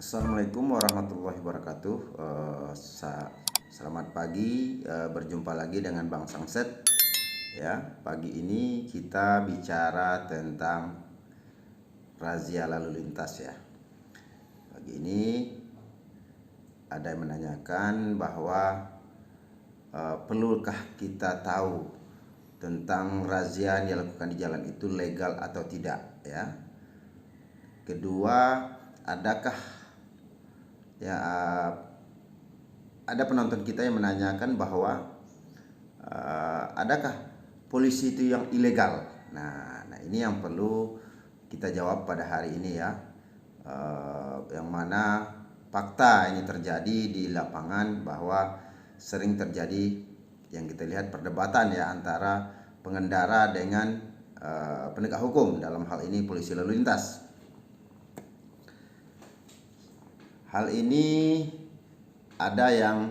Assalamualaikum warahmatullahi wabarakatuh. Selamat pagi, berjumpa lagi dengan Bang Sangset. Ya, pagi ini kita bicara tentang razia lalu lintas ya. Pagi ini ada yang menanyakan bahwa perlukah kita tahu tentang razia yang dilakukan di jalan itu legal atau tidak ya. Kedua, adakah ya ada penonton kita yang menanyakan bahwa adakah polisi itu yang ilegal? Nah, ini yang perlu kita jawab pada hari ini ya. Yang mana fakta ini terjadi di lapangan bahwa sering terjadi yang kita lihat perdebatan ya antara pengendara dengan penegak hukum, dalam hal ini polisi lalu lintas. Hal ini ada yang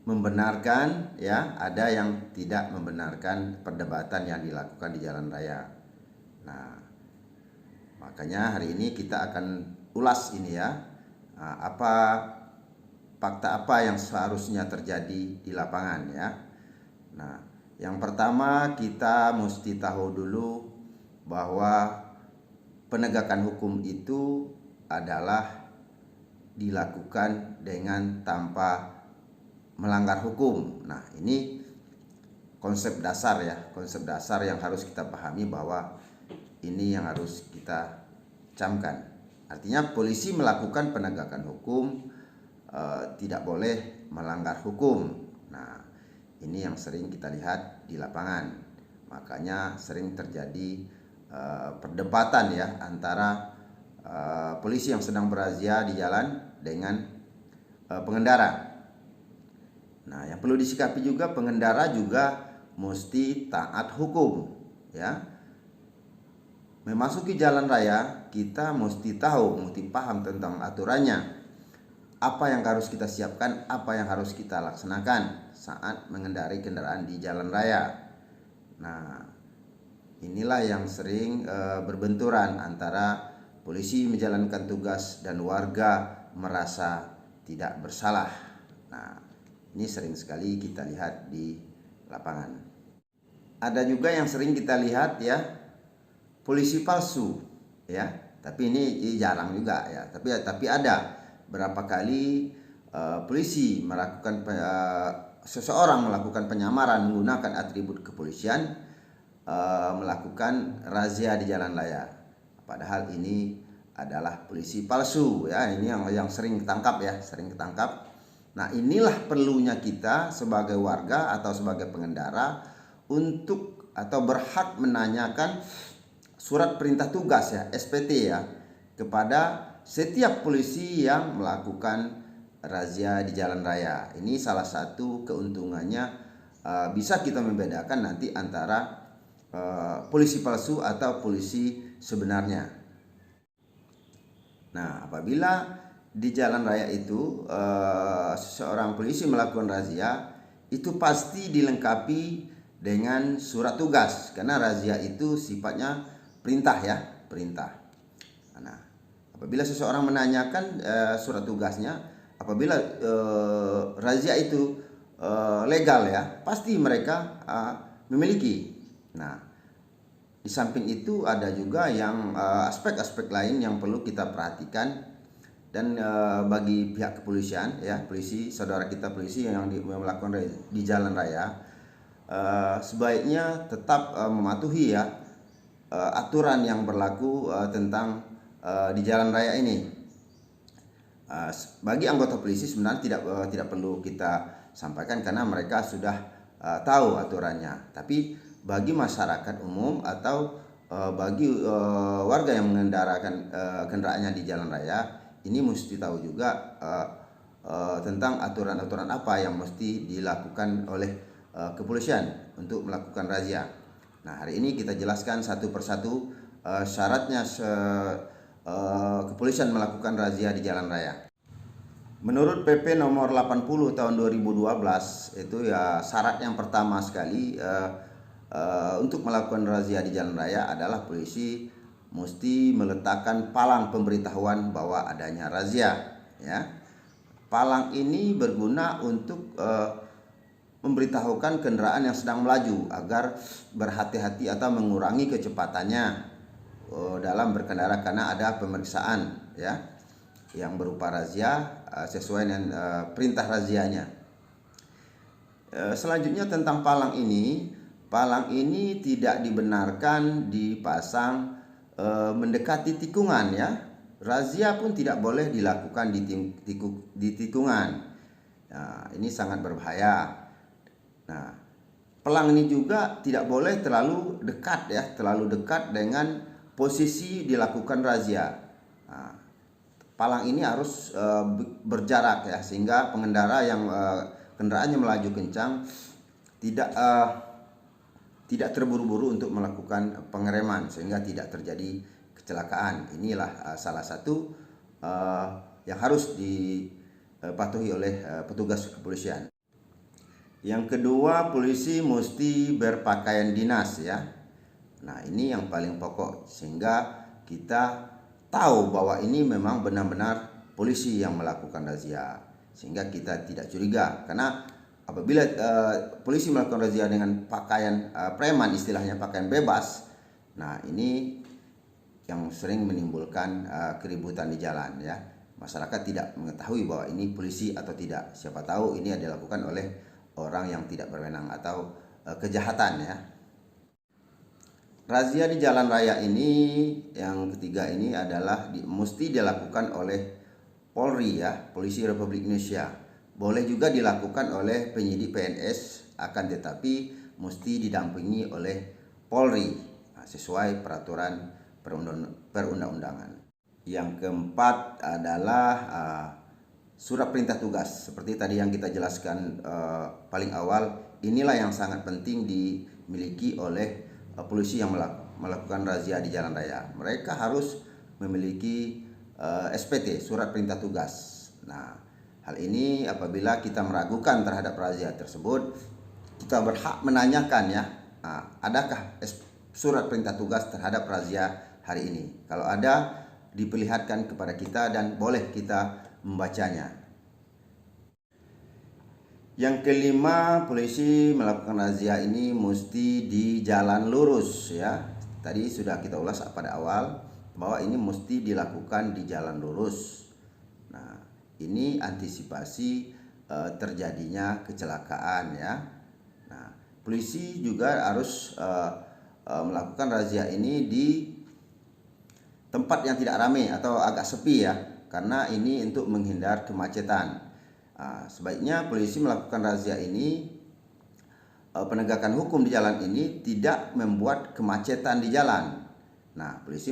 membenarkan ya, ada yang tidak membenarkan perdebatan yang dilakukan di jalan raya. Nah, makanya hari ini kita akan ulas ini ya, fakta apa yang seharusnya terjadi di lapangan ya. Nah, yang pertama kita mesti tahu dulu bahwa penegakan hukum itu adalah dilakukan dengan tanpa melanggar hukum. Nah, ini konsep dasar ya, konsep dasar yang harus kita pahami bahwa ini yang harus kita camkan. Artinya polisi melakukan penegakan hukum, tidak boleh melanggar hukum. Nah, ini yang sering kita lihat di lapangan. Makanya sering terjadi perdebatan ya antara polisi yang sedang berazia di jalan dengan pengendara. Nah, yang perlu disikapi juga, pengendara juga mesti taat hukum ya. Memasuki jalan raya kita mesti tahu, mesti paham tentang aturannya. Apa yang harus kita siapkan, apa yang harus kita laksanakan saat mengendarai kendaraan di jalan raya. Nah, inilah yang sering berbenturan antara polisi menjalankan tugas dan warga merasa tidak bersalah. Nah, ini sering sekali kita lihat di lapangan. Ada juga yang sering kita lihat ya, polisi palsu ya. Tapi ini jarang juga ya. Tapi ada berapa kali polisi melakukan seseorang melakukan penyamaran menggunakan atribut kepolisian, melakukan razia di jalan raya. Padahal ini adalah polisi palsu ya, ini yang sering ketangkap ya, sering ketangkap. Nah, inilah perlunya kita sebagai warga atau sebagai pengendara untuk atau berhak menanyakan surat perintah tugas ya, SPT ya, kepada setiap polisi yang melakukan razia di jalan raya. Ini salah satu keuntungannya, bisa kita membedakan nanti antara polisi palsu atau polisi sebenarnya. Nah, apabila di jalan raya itu seorang polisi melakukan razia, itu pasti dilengkapi dengan surat tugas, karena razia itu sifatnya perintah ya, perintah. Nah, apabila seseorang menanyakan surat tugasnya, apabila razia itu legal ya, pasti mereka memiliki. Nah, di samping itu ada juga yang aspek-aspek lain yang perlu kita perhatikan. Dan bagi pihak kepolisian ya, polisi, saudara kita polisi yang melakukan di jalan raya, sebaiknya tetap mematuhi ya aturan yang berlaku tentang di jalan raya ini. Bagi anggota polisi sebenarnya tidak perlu kita sampaikan karena mereka sudah tahu aturannya. Tapi bagi masyarakat umum atau bagi warga yang mengendarakan kendaraannya di jalan raya, ini mesti tahu juga tentang aturan-aturan apa yang mesti dilakukan oleh kepolisian untuk melakukan razia. Nah, hari ini kita jelaskan satu persatu syaratnya kepolisian melakukan razia di jalan raya. Menurut PP nomor 80 tahun 2012 itu ya, syarat yang pertama sekali untuk melakukan razia di jalan raya adalah polisi mesti meletakkan palang pemberitahuan bahwa adanya razia, ya. Palang ini berguna untuk memberitahukan kendaraan yang sedang melaju agar berhati-hati atau mengurangi kecepatannya dalam berkendara, karena ada pemeriksaan, ya, yang berupa razia sesuai dengan perintah razianya. Selanjutnya tentang palang ini tidak dibenarkan dipasang mendekati tikungan, ya. Razia pun tidak boleh dilakukan di tikungan. Nah, ini sangat berbahaya. Nah, palang ini juga tidak boleh terlalu dekat, ya, terlalu dekat dengan posisi dilakukan razia. Nah, palang ini harus berjarak, ya, sehingga pengendara yang kendaraannya melaju kencang tidak terburu-buru untuk melakukan pengereman sehingga tidak terjadi kecelakaan. Inilah salah satu yang harus dipatuhi oleh petugas kepolisian. Yang kedua, polisi mesti berpakaian dinas, ya. Nah, ini yang paling pokok sehingga kita tahu bahwa ini memang benar-benar polisi yang melakukan razia, sehingga kita tidak curiga. Karena apabila polisi melakukan razia dengan pakaian preman, istilahnya pakaian bebas, nah ini yang sering menimbulkan keributan di jalan, ya. Masyarakat tidak mengetahui bahwa ini polisi atau tidak. Siapa tahu ini dilakukan oleh orang yang tidak berwenang atau kejahatan, ya. Razia di jalan raya ini yang ketiga ini adalah mesti dilakukan oleh Polri, ya, Polisi Republik Indonesia. Boleh juga dilakukan oleh penyidik PNS, akan tetapi mesti didampingi oleh Polri sesuai peraturan perundang-undangan. Yang keempat adalah surat perintah tugas. Seperti tadi yang kita jelaskan paling awal, inilah yang sangat penting dimiliki oleh polisi yang melakukan razia di jalan raya. Mereka harus memiliki SPT, surat perintah tugas. Nah, hal ini apabila kita meragukan terhadap razia tersebut, kita berhak menanyakan, ya, adakah surat perintah tugas terhadap razia hari ini. Kalau ada, diperlihatkan kepada kita dan boleh kita membacanya. Yang kelima, polisi melakukan razia ini mesti di jalan lurus, ya. Tadi sudah kita ulas pada awal bahwa ini mesti dilakukan di jalan lurus. Nah, ini antisipasi terjadinya kecelakaan, ya. Nah, polisi juga harus melakukan razia ini di tempat yang tidak ramai atau agak sepi, ya, karena ini untuk menghindar kemacetan. Sebaiknya polisi melakukan razia ini, penegakan hukum di jalan ini tidak membuat kemacetan di jalan. Nah, polisi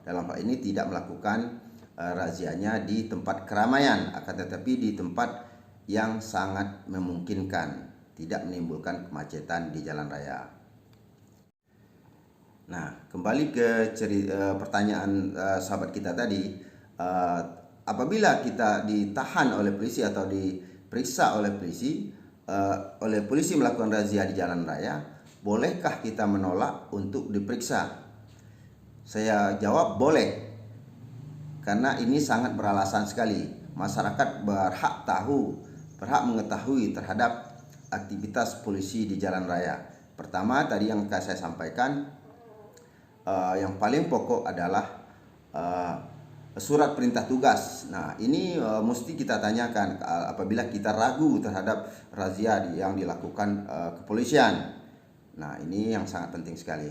dalam hal ini tidak melakukan razianya di tempat keramaian, akan tetapi di tempat yang sangat memungkinkan, tidak menimbulkan kemacetan di jalan raya. Nah, kembali ke pertanyaan sahabat kita tadi, apabila kita ditahan oleh polisi atau diperiksa oleh polisi melakukan razia di jalan raya, bolehkah kita menolak untuk diperiksa? Saya jawab boleh, karena ini sangat beralasan sekali. Masyarakat berhak mengetahui terhadap aktivitas polisi di jalan raya. Pertama, tadi yang saya sampaikan, yang paling pokok adalah surat perintah tugas. Nah, ini mesti kita tanyakan apabila kita ragu terhadap razia yang dilakukan kepolisian. Nah, ini yang sangat penting sekali.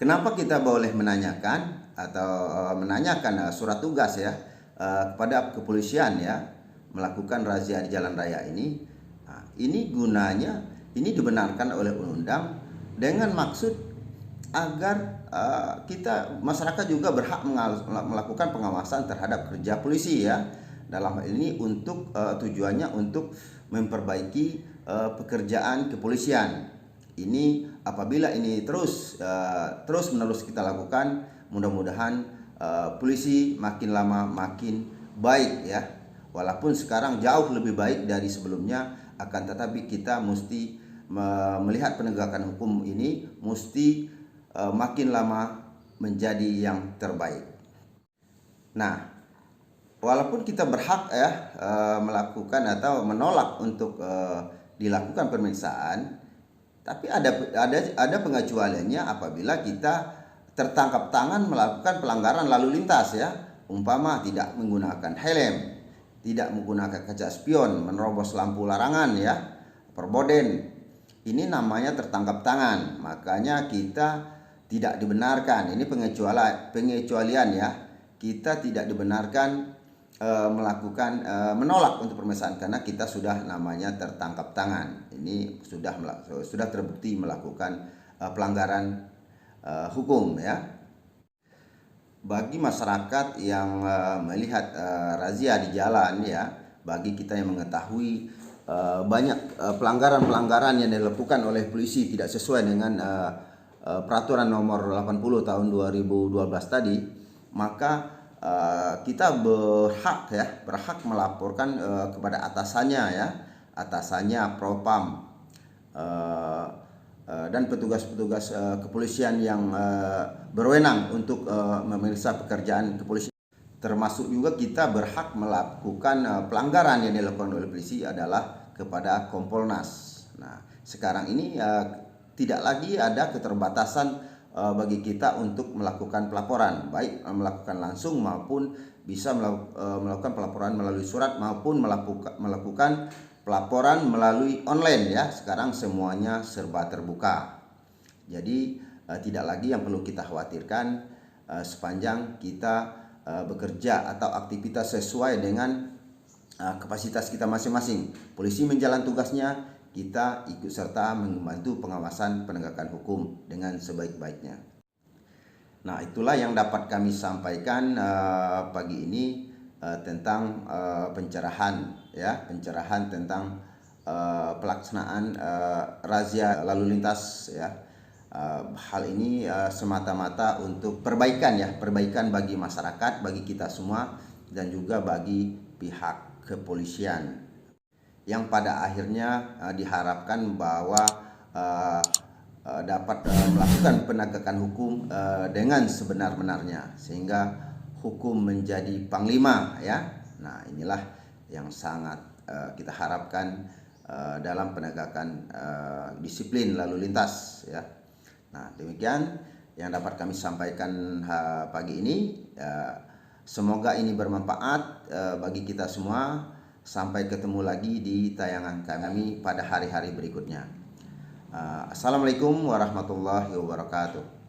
Kenapa kita boleh menanyakan surat tugas, ya, kepada kepolisian, ya, melakukan razia di jalan raya ini? Nah, ini gunanya, ini dibenarkan oleh undang-undang dengan maksud agar masyarakat juga berhak melakukan pengawasan terhadap kerja polisi, ya. Dalam hal ini tujuannya untuk memperbaiki pekerjaan kepolisian. Ini apabila ini terus menerus kita lakukan, mudah-mudahan polisi makin lama makin baik, ya. Walaupun sekarang jauh lebih baik dari sebelumnya, akan tetapi kita mesti melihat penegakan hukum ini mesti makin lama menjadi yang terbaik. Nah, walaupun kita berhak ya melakukan atau menolak untuk dilakukan pemeriksaan, tapi ada pengecualiannya apabila kita tertangkap tangan melakukan pelanggaran lalu lintas ya, umpama tidak menggunakan helm, tidak menggunakan kaca spion, menerobos lampu larangan ya, perboden. Ini namanya tertangkap tangan. Makanya kita tidak dibenarkan. Ini pengecualian ya. Kita tidak dibenarkan melakukan menolak untuk pemeriksaan karena kita sudah namanya tertangkap tangan. Ini sudah terbukti melakukan pelanggaran hukum ya. Bagi masyarakat yang melihat razia di jalan ya, bagi kita yang mengetahui banyak pelanggaran-pelanggaran yang dilakukan oleh polisi tidak sesuai dengan peraturan nomor 80 tahun 2012 tadi, maka kita berhak melaporkan kepada atasannya Propam dan petugas-petugas kepolisian yang berwenang untuk memeriksa pekerjaan kepolisian. Termasuk juga kita berhak melakukan pelanggaran yang dilakukan oleh polisi adalah kepada Kompolnas. Nah, sekarang ini tidak lagi ada keterbatasan bagi kita untuk melakukan pelaporan, baik melakukan langsung maupun bisa melakukan pelaporan melalui surat maupun melakukan pelaporan melalui online ya. Sekarang semuanya serba terbuka. Jadi tidak lagi yang perlu kita khawatirkan sepanjang kita bekerja atau aktivitas sesuai dengan kapasitas kita masing-masing. Polisi menjalankan tugasnya, kita ikut serta membantu pengawasan penegakan hukum dengan sebaik-baiknya. Nah, itulah yang dapat kami sampaikan pagi ini tentang pencerahan tentang pelaksanaan razia lalu lintas ya. Hal ini semata-mata untuk perbaikan bagi masyarakat, bagi kita semua, dan juga bagi pihak kepolisian, yang pada akhirnya diharapkan bahwa dapat melakukan penegakan hukum dengan sebenar-benarnya sehingga hukum menjadi panglima ya. Nah, inilah yang sangat kita harapkan dalam penegakan disiplin lalu lintas ya. Nah, demikian yang dapat kami sampaikan pagi ini. Semoga ini bermanfaat bagi kita semua. Sampai ketemu lagi di tayangan kami pada hari-hari berikutnya. Assalamualaikum warahmatullahi wabarakatuh.